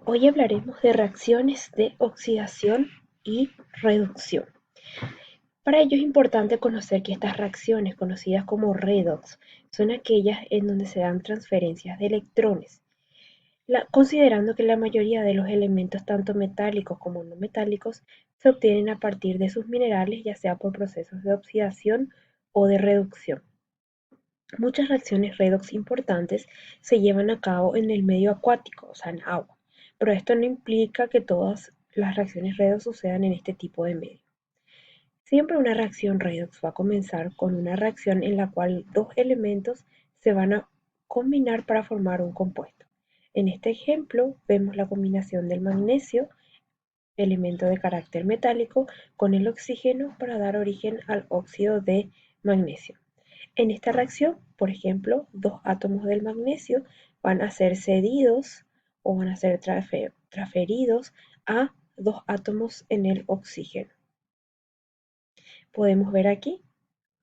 Hoy hablaremos de reacciones de oxidación y reducción. Para ello es importante conocer que estas reacciones, conocidas como redox, son aquellas en donde se dan transferencias de electrones, considerando que la mayoría de los elementos, tanto metálicos como no metálicos, se obtienen a partir de sus minerales, ya sea por procesos de oxidación o de reducción. Muchas reacciones redox importantes se llevan a cabo en el medio acuático, o sea, en agua, pero esto no implica que todas las reacciones redox sucedan en este tipo de medio. Siempre una reacción redox va a comenzar con una reacción en la cual dos elementos se van a combinar para formar un compuesto. En este ejemplo vemos la combinación del magnesio, elemento de carácter metálico, con el oxígeno para dar origen al óxido de magnesio. En esta reacción, por ejemplo, dos átomos del magnesio van a ser cedidos o van a ser transferidos a dos átomos en el oxígeno. Podemos ver aquí,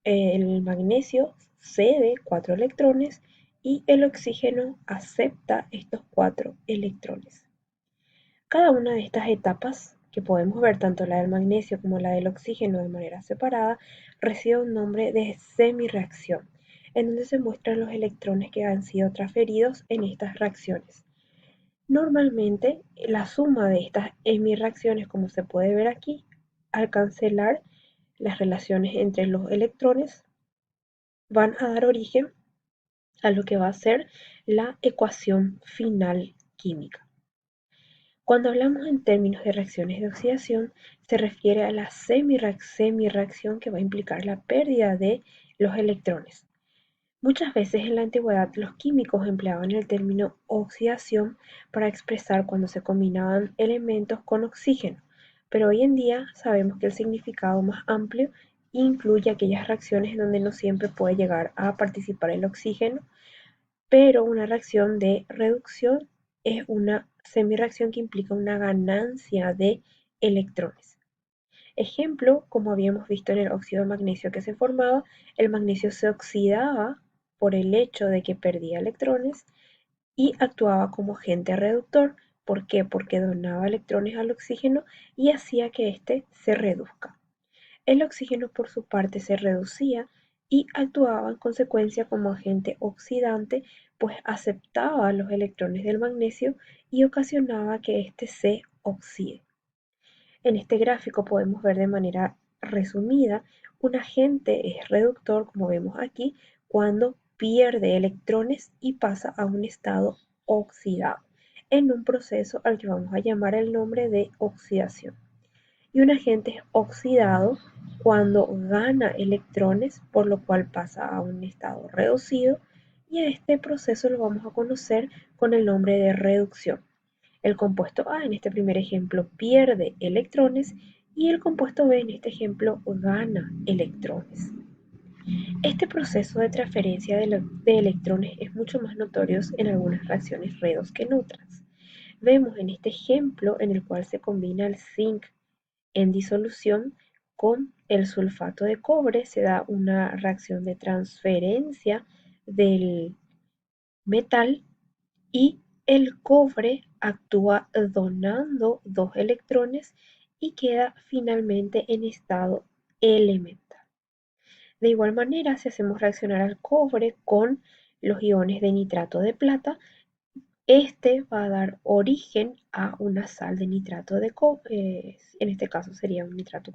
el magnesio cede 4 electrones y el oxígeno acepta estos 4 electrones. Cada una de estas etapas, que podemos ver tanto la del magnesio como la del oxígeno de manera separada, recibe un nombre de semirreacción, en donde se muestran los electrones que han sido transferidos en estas reacciones. Normalmente, la suma de estas hemirreacciones, como se puede ver aquí, al cancelar las relaciones entre los electrones, van a dar origen a lo que va a ser la ecuación final química. Cuando hablamos en términos de reacciones de oxidación, se refiere a la semirreacción que va a implicar la pérdida de los electrones. Muchas veces en la antigüedad los químicos empleaban el término oxidación para expresar cuando se combinaban elementos con oxígeno, pero hoy en día sabemos que el significado más amplio incluye aquellas reacciones en donde no siempre puede llegar a participar el oxígeno, pero una reacción de reducción es una semirreacción que implica una ganancia de electrones. Ejemplo, como habíamos visto en el óxido de magnesio que se formaba, el magnesio se oxidaba por el hecho de que perdía electrones y actuaba como agente reductor. ¿Por qué? Porque donaba electrones al oxígeno y hacía que éste se reduzca. El oxígeno por su parte se reducía y actuaba en consecuencia como agente oxidante, pues aceptaba los electrones del magnesio y ocasionaba que éste se oxide. En este gráfico podemos ver de manera resumida, un agente es reductor, como vemos aquí, cuando pierde electrones y pasa a un estado oxidado, en un proceso al que vamos a llamar el nombre de oxidación. Y un agente es oxidado cuando gana electrones, por lo cual pasa a un estado reducido, y a este proceso lo vamos a conocer con el nombre de reducción. El compuesto A en este primer ejemplo pierde electrones y el compuesto B en este ejemplo gana electrones. Este proceso de transferencia de electrones es mucho más notorio en algunas reacciones redox que en otras. Vemos en este ejemplo en el cual se combina el zinc en disolución con el sulfato de cobre, se da una reacción de transferencia del metal y el cobre actúa donando dos electrones y queda finalmente en estado elemental. De igual manera, si hacemos reaccionar al cobre con los iones de nitrato de plata, este va a dar origen a una sal de nitrato de cobre, en este caso sería un nitrato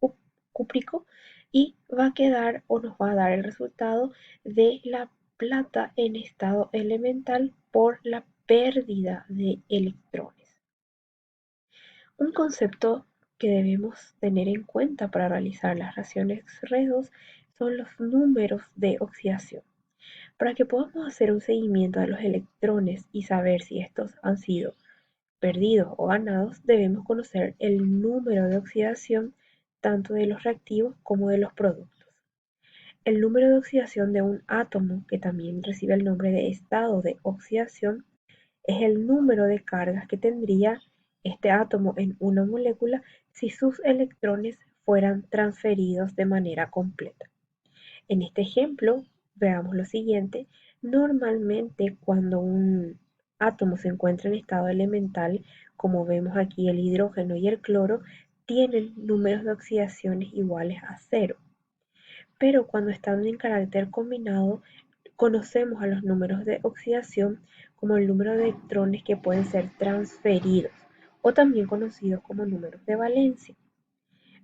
cúprico, y va a quedar o nos va a dar el resultado de la plata en estado elemental por la pérdida de electrones. Un concepto que debemos tener en cuenta para realizar las reacciones redox son los números de oxidación. Para que podamos hacer un seguimiento de los electrones y saber si estos han sido perdidos o ganados, debemos conocer el número de oxidación tanto de los reactivos como de los productos. El número de oxidación de un átomo, que también recibe el nombre de estado de oxidación, es el número de cargas que tendría este átomo en una molécula si sus electrones fueran transferidos de manera completa. En este ejemplo, veamos lo siguiente. Normalmente cuando un átomo se encuentra en estado elemental, como vemos aquí el hidrógeno y el cloro, tienen números de oxidaciones iguales a cero. Pero cuando están en carácter combinado, conocemos a los números de oxidación como el número de electrones que pueden ser transferidos o también conocidos como números de valencia.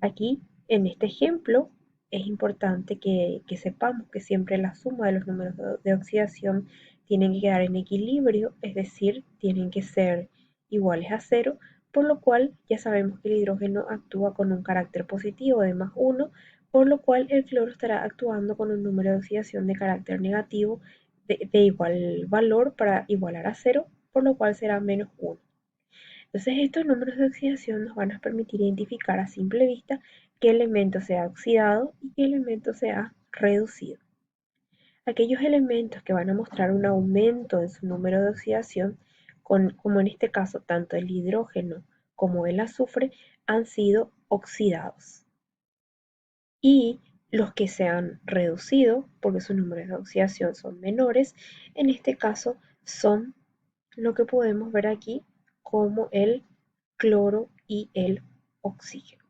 Aquí, en este ejemplo, es importante que sepamos que siempre la suma de los números de oxidación tienen que quedar en equilibrio, es decir, tienen que ser iguales a cero, por lo cual ya sabemos que el hidrógeno actúa con un carácter positivo de +1, por lo cual el cloro estará actuando con un número de oxidación de carácter negativo de igual valor para igualar a cero, por lo cual será -1. Entonces estos números de oxidación nos van a permitir identificar a simple vista qué elemento se ha oxidado y qué elemento se ha reducido. Aquellos elementos que van a mostrar un aumento en su número de oxidación, como en este caso tanto el hidrógeno como el azufre, han sido oxidados. Y los que se han reducido, porque sus números de oxidación son menores, en este caso son lo que podemos ver aquí como el cloro y el oxígeno.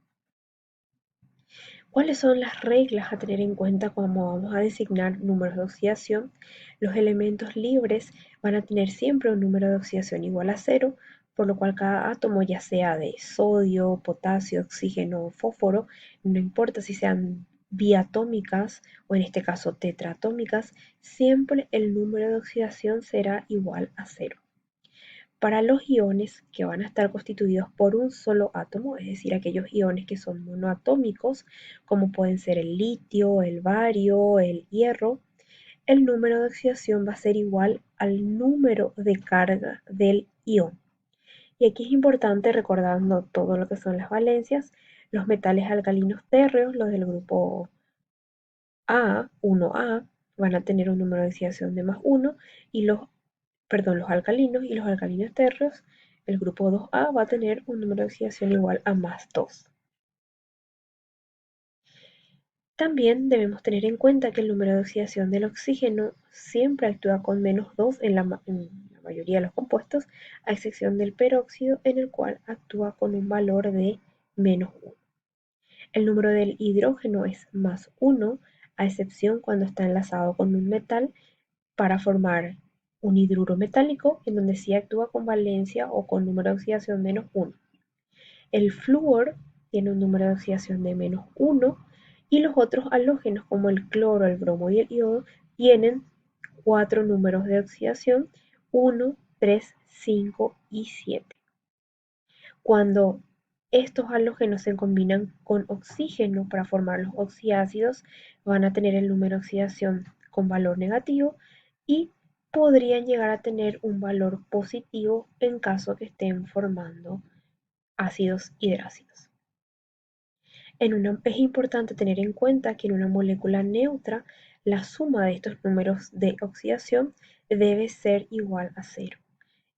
¿Cuáles son las reglas a tener en cuenta cuando vamos a designar números de oxidación? Los elementos libres van a tener siempre un número de oxidación igual a cero, por lo cual cada átomo, ya sea de sodio, potasio, oxígeno o fósforo, no importa si sean biatómicas o en este caso tetraatómicas, siempre el número de oxidación será igual a cero. Para los iones que van a estar constituidos por un solo átomo, es decir, aquellos iones que son monoatómicos, como pueden ser el litio, el bario, el hierro, el número de oxidación va a ser igual al número de carga del ion. Y aquí es importante, recordando todo lo que son las valencias, los metales alcalinos térreos, los del grupo A, 1A, van a tener un número de oxidación de +1 y los alcalinos y los alcalinos térreos, el grupo 2A va a tener un número de oxidación igual a +2. También debemos tener en cuenta que el número de oxidación del oxígeno siempre actúa con -2 en la mayoría de los compuestos, a excepción del peróxido, en el cual actúa con un valor de -1. El número del hidrógeno es +1, a excepción cuando está enlazado con un metal para formar un hidruro metálico, en donde sí actúa con valencia o con número de oxidación -1. El flúor tiene un número de oxidación de -1 y los otros halógenos como el cloro, el bromo y el yodo tienen 4 números de oxidación: 1, 3, 5 y 7. Cuando estos halógenos se combinan con oxígeno para formar los oxiácidos, van a tener el número de oxidación con valor negativo y podrían llegar a tener un valor positivo en caso que estén formando ácidos hidrácidos. Es importante tener en cuenta que en una molécula neutra la suma de estos números de oxidación debe ser igual a cero.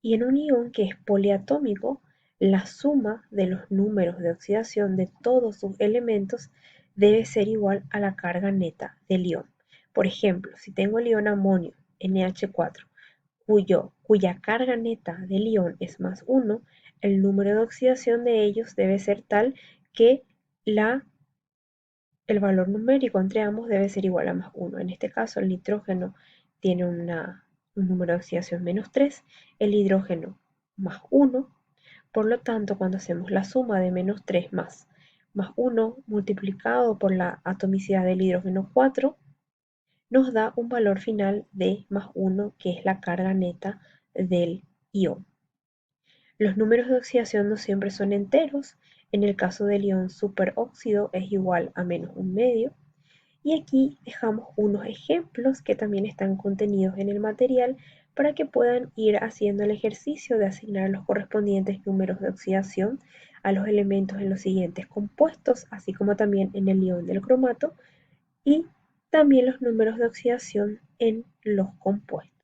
Y en un ion que es poliatómico, la suma de los números de oxidación de todos sus elementos debe ser igual a la carga neta del ion. Por ejemplo, si tengo el ion amonio NH4, cuya carga neta del ion es +1, el número de oxidación de ellos debe ser tal que el valor numérico entre ambos debe ser igual a +1. En este caso, el nitrógeno tiene un número de oxidación -3, el hidrógeno +1. Por lo tanto, cuando hacemos la suma de -3 +1 multiplicado por la atomicidad del hidrógeno 4, nos da un valor final de +1, que es la carga neta del ion. Los números de oxidación no siempre son enteros. En el caso del ion superóxido es igual a -1/2. Y aquí dejamos unos ejemplos que también están contenidos en el material para que puedan ir haciendo el ejercicio de asignar los correspondientes números de oxidación a los elementos en los siguientes compuestos, así como también en el ion del cromato, y también los números de oxidación en los compuestos.